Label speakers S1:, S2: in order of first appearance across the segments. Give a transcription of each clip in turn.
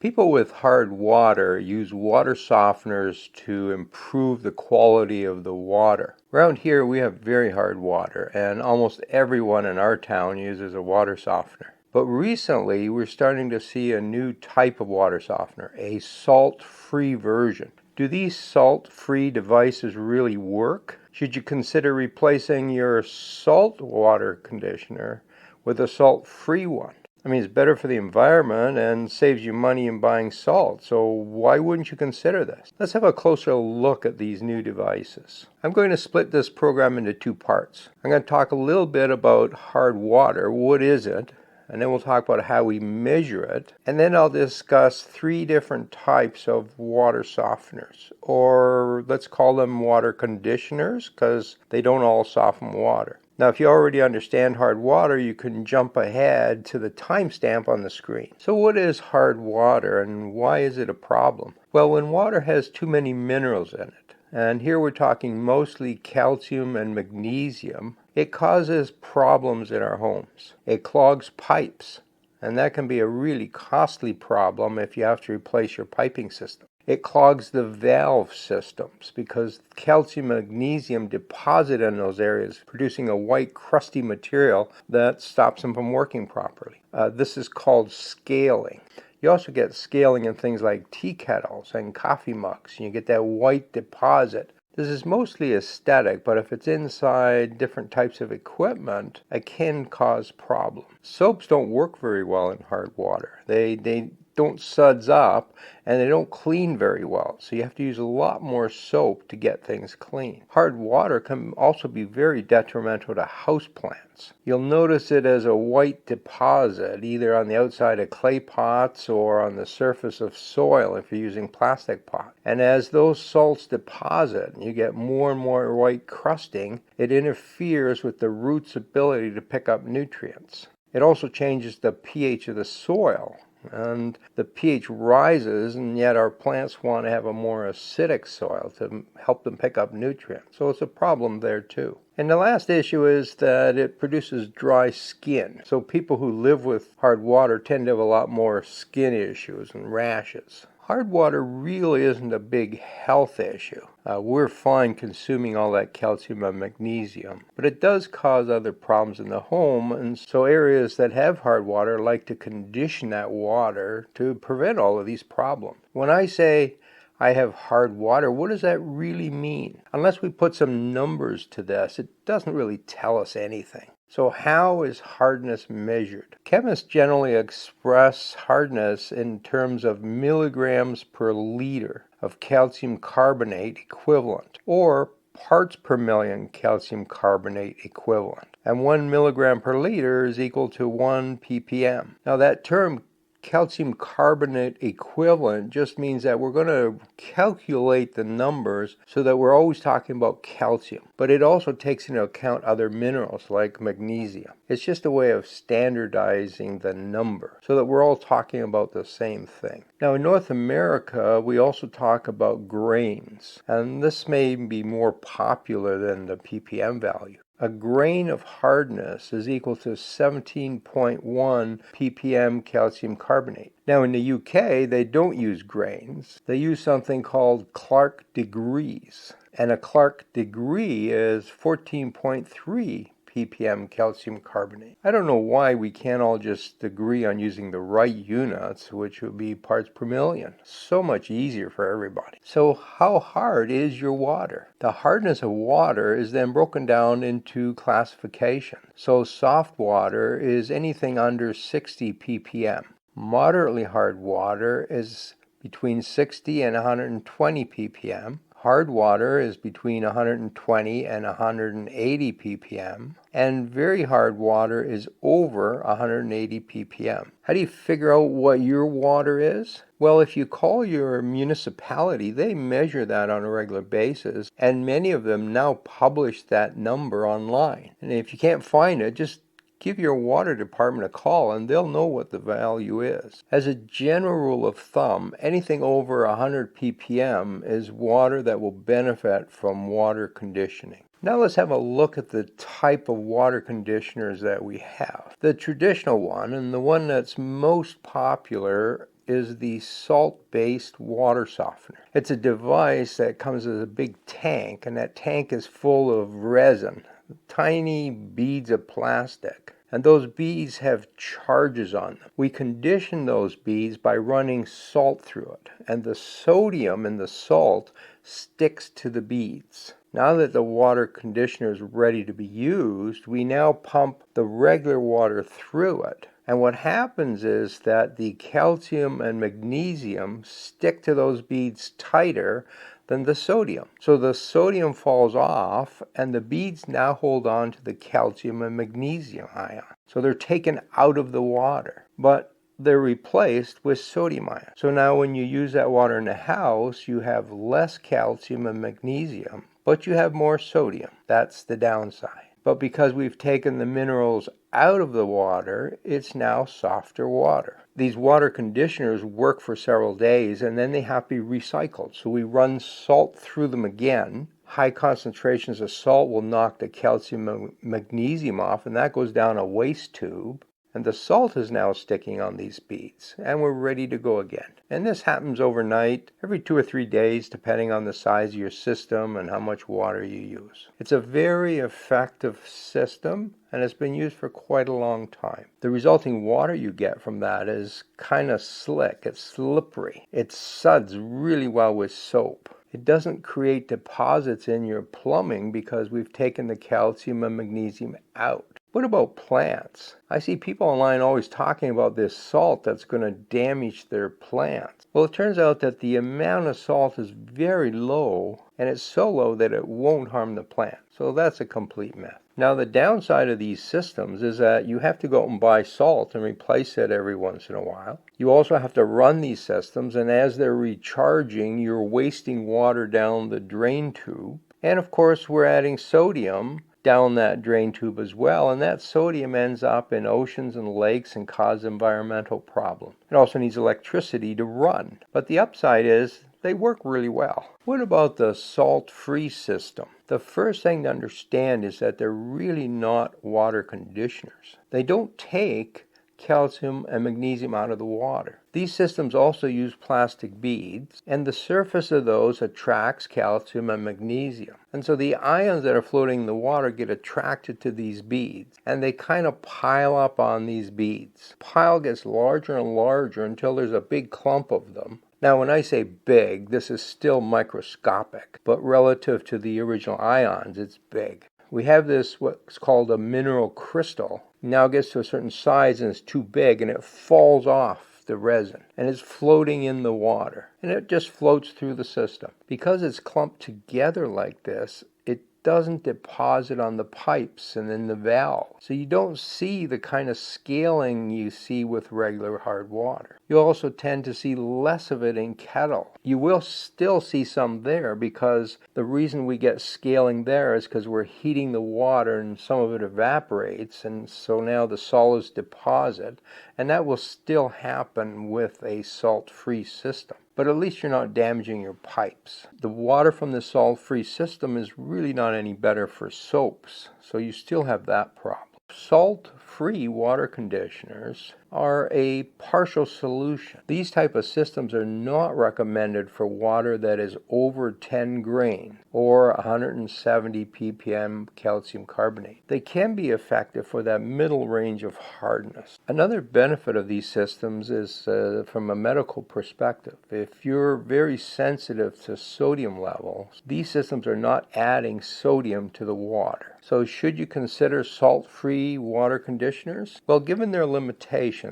S1: People with hard water use water softeners to improve the quality of the water. Around here we have very hard water, and almost everyone in our town uses a water softener. But recently we're starting to see a new type of water softener, a salt-free version. Do these salt-free devices really work? Should you consider replacing your salt water conditioner with a salt-free one? I mean, it's better for the environment and saves you money in buying salt, so why wouldn't you consider this? Let's have a closer look at these new devices. I'm going to split this program into two parts. I'm going to talk a little bit about hard water. What is it? And then we'll talk about how we measure it. And then I'll discuss three different types of water softeners, or let's call them water conditioners, because they don't all soften water. Now, if you already understand hard water, you can jump ahead to the timestamp on the screen. So what is hard water and why is it a problem? Well, when water has too many minerals in it, and here we're talking mostly calcium and magnesium, it causes problems in our homes. It clogs pipes, and that can be a really costly problem if you have to replace your piping system. It clogs the valve systems because calcium and magnesium deposit in those areas, producing a white crusty material that stops them from working properly. This is called scaling. You also get scaling in things like tea kettles and coffee mugs, and you get that white deposit. This is mostly aesthetic, but if it's inside different types of equipment, it can cause problems. Soaps don't work very well in hard water. They don't suds up, and they don't clean very well, so you have to use a lot more soap to get things clean. Hard water can also be very detrimental to houseplants. You'll notice it as a white deposit either on the outside of clay pots or on the surface of soil if you're using plastic pots. And as those salts deposit and you get more and more white crusting, it interferes with the root's ability to pick up nutrients. It also changes the pH of the soil, and the pH rises, and yet our plants want to have a more acidic soil to help them pick up nutrients. So it's a problem there too. And the last issue is that it produces dry skin. So people who live with hard water tend to have a lot more skin issues and rashes. Hard water really isn't a big health issue. We're fine consuming all that calcium and magnesium, but it does cause other problems in the home, and so areas that have hard water like to condition that water to prevent all of these problems. When I say I have hard water, what does that really mean? Unless we put some numbers to this, it doesn't really tell us anything. So how is hardness measured? Chemists generally express hardness in terms of milligrams per liter of calcium carbonate equivalent, or parts per million calcium carbonate equivalent. And 1 milligram per liter is equal to 1 ppm. Now that term calcium carbonate equivalent just means that we're going to calculate the numbers so that we're always talking about calcium, but it also takes into account other minerals like magnesium. It's just a way of standardizing the number so that we're all talking about the same thing. Now in North America, we also talk about grains, and this may be more popular than the ppm value. A grain of hardness is equal to 17.1 ppm calcium carbonate. Now in the UK, they don't use grains. They use something called Clark degrees. And a Clark degree is 14.3 ppm calcium carbonate. I don't know why we can't all just agree on using the right units, which would be parts per million. So much easier for everybody. So how hard is your water? The hardness of water is then broken down into classifications. So soft water is anything under 60 ppm. Moderately hard water is between 60 and 120 ppm. Hard water is between 120 and 180 ppm, and very hard water is over 180 ppm. How do you figure out what your water is? Well, if you call your municipality, they measure that on a regular basis, and many of them now publish that number online. And if you can't find it, just give your water department a call and they'll know what the value is. As a general rule of thumb, anything over 100 ppm is water that will benefit from water conditioning. Now let's have a look at the type of water conditioners that we have. The traditional one, and the one that's most popular, is the salt-based water softener. It's a device that comes as a big tank, and that tank is full of resin, tiny beads of plastic. And those beads have charges on them. We condition those beads by running salt through it, and the sodium in the salt sticks to the beads. Now that the water conditioner is ready to be used, we now pump the regular water through it. And what happens is that the calcium and magnesium stick to those beads tighter than the sodium. So the sodium falls off, and the beads now hold on to the calcium and magnesium ion. So they're taken out of the water, but they're replaced with sodium ion. So now when you use that water in the house, you have less calcium and magnesium, but you have more sodium. That's the downside. But because we've taken the minerals out of the water, it's now softer water. These water conditioners work for several days, and then they have to be recycled. So we run salt through them again. High concentrations of salt will knock the calcium and magnesium off, and that goes down a waste tube. And the salt is now sticking on these beads, and we're ready to go again. And this happens overnight, every 2 or 3 days, depending on the size of your system and how much water you use. It's a very effective system, and it's been used for quite a long time. The resulting water you get from that is kind of slick, it's slippery. It suds really well with soap. It doesn't create deposits in your plumbing because we've taken the calcium and magnesium out. What about plants? I see people online always talking about this salt that's going to damage their plants. Well, it turns out that the amount of salt is very low, and it's so low that it won't harm the plant. So that's a complete myth. Now, the downside of these systems is that you have to go out and buy salt and replace it every once in a while. You also have to run these systems, and as they're recharging, you're wasting water down the drain tube. And of course, we're adding sodium down that drain tube as well, and that sodium ends up in oceans and lakes and causes environmental problems. It also needs electricity to run. But the upside is they work really well. What about the salt-free system? The first thing to understand is that they're really not water conditioners. They don't take calcium and magnesium out of the water. These systems also use plastic beads, and the surface of those attracts calcium and magnesium. And so the ions that are floating in the water get attracted to these beads, and they kind of pile up on these beads. Pile gets larger and larger until there's a big clump of them. Now, when I say big, this is still microscopic, but relative to the original ions, it's big. We have this, what's called a mineral crystal. Now it gets to a certain size and it's too big, and it falls off the resin, and it's floating in the water, and it just floats through the system. Because it's clumped together like this, it doesn't deposit on the pipes and in the valve. So you don't see the kind of scaling you see with regular hard water. You also tend to see less of it in kettle. You will still see some there, because the reason we get scaling there is because we're heating the water and some of it evaporates, and so now the solids deposit, and that will still happen with a salt-free system. But at least you're not damaging your pipes. The water from the salt-free system is really not any better for soaps, so you still have that problem. Salt-free water conditioners are a partial solution. These type of systems are not recommended for water that is over 10 grain or 170 ppm calcium carbonate. They can be effective for that middle range of hardness. Another benefit of these systems is from a medical perspective. If you're very sensitive to sodium levels, these systems are not adding sodium to the water. So should you consider salt-free water conditioners? Well, given their limitations,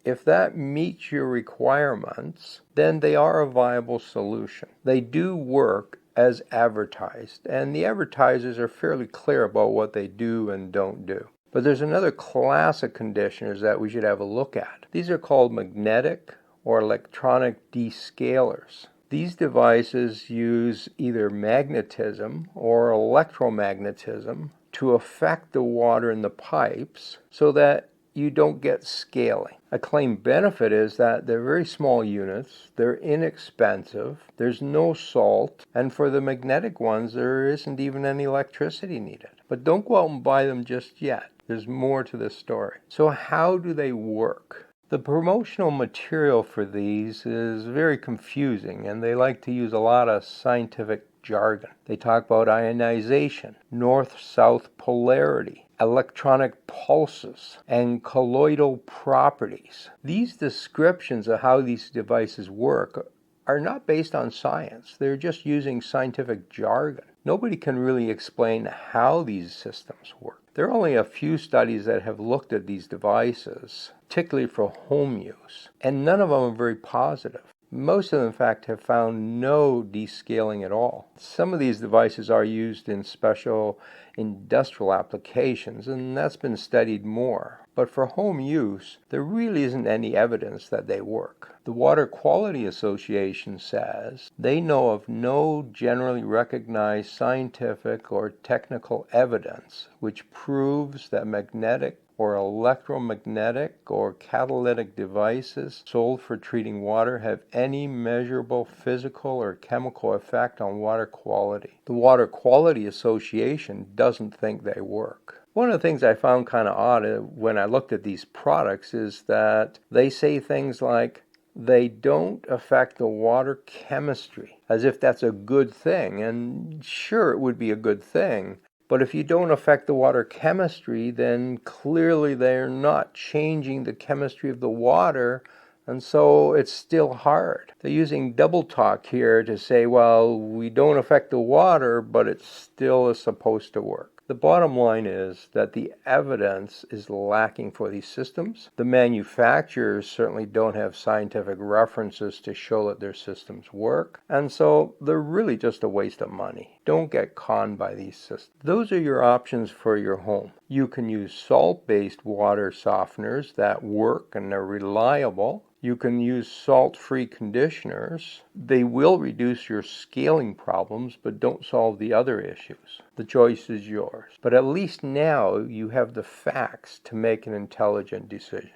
S1: if that meets your requirements, then they are a viable solution. They do work as advertised, and the advertisers are fairly clear about what they do and don't do. But there's another class of conditioners that we should have a look at. These are called magnetic or electronic descalers. These devices use either magnetism or electromagnetism to affect the water in the pipes so that you don't get scaling. A claimed benefit is that they're very small units, they're inexpensive, there's no salt, and for the magnetic ones there isn't even any electricity needed. But don't go out and buy them just yet. There's more to this story. So how do they work? The promotional material for these is very confusing, and they like to use a lot of scientific jargon. They talk about ionization, north-south polarity, electronic pulses, and colloidal properties. These descriptions of how these devices work are not based on science. They're just using scientific jargon. Nobody can really explain how these systems work. There are only a few studies that have looked at these devices, particularly for home use, and none of them are very positive. Most of them, in fact, have found no descaling at all. Some of these devices are used in special industrial applications, and that's been studied more. But for home use, there really isn't any evidence that they work. The Water Quality Association says they know of no generally recognized scientific or technical evidence which proves that magnetic or electromagnetic or catalytic devices sold for treating water have any measurable physical or chemical effect on water quality. The Water Quality Association doesn't think they work. One of the things I found kind of odd when I looked at these products is that they say things like, they don't affect the water chemistry, as if that's a good thing. And sure, it would be a good thing. But if you don't affect the water chemistry, then clearly they're not changing the chemistry of the water, and so it's still hard. They're using double talk here to say, well, we don't affect the water, but it still is supposed to work. The bottom line is that the evidence is lacking for these systems. The manufacturers certainly don't have scientific references to show that their systems work, and so they're really just a waste of money. Don't get conned by these systems. Those are your options for your home. You can use salt-based water softeners that work and are reliable. You can use salt-free conditioners. They will reduce your scaling problems, but don't solve the other issues. The choice is yours. But at least now you have the facts to make an intelligent decision.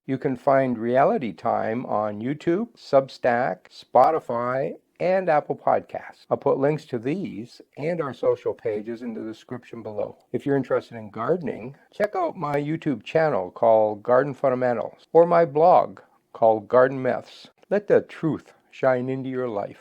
S1: You can find Reality Time on YouTube, Substack, Spotify, and Apple Podcasts. I'll put links to these and our social pages in the description below. If you're interested in gardening, check out my YouTube channel called Garden Fundamentals or my blog called Garden Myths. Let the truth shine into your life.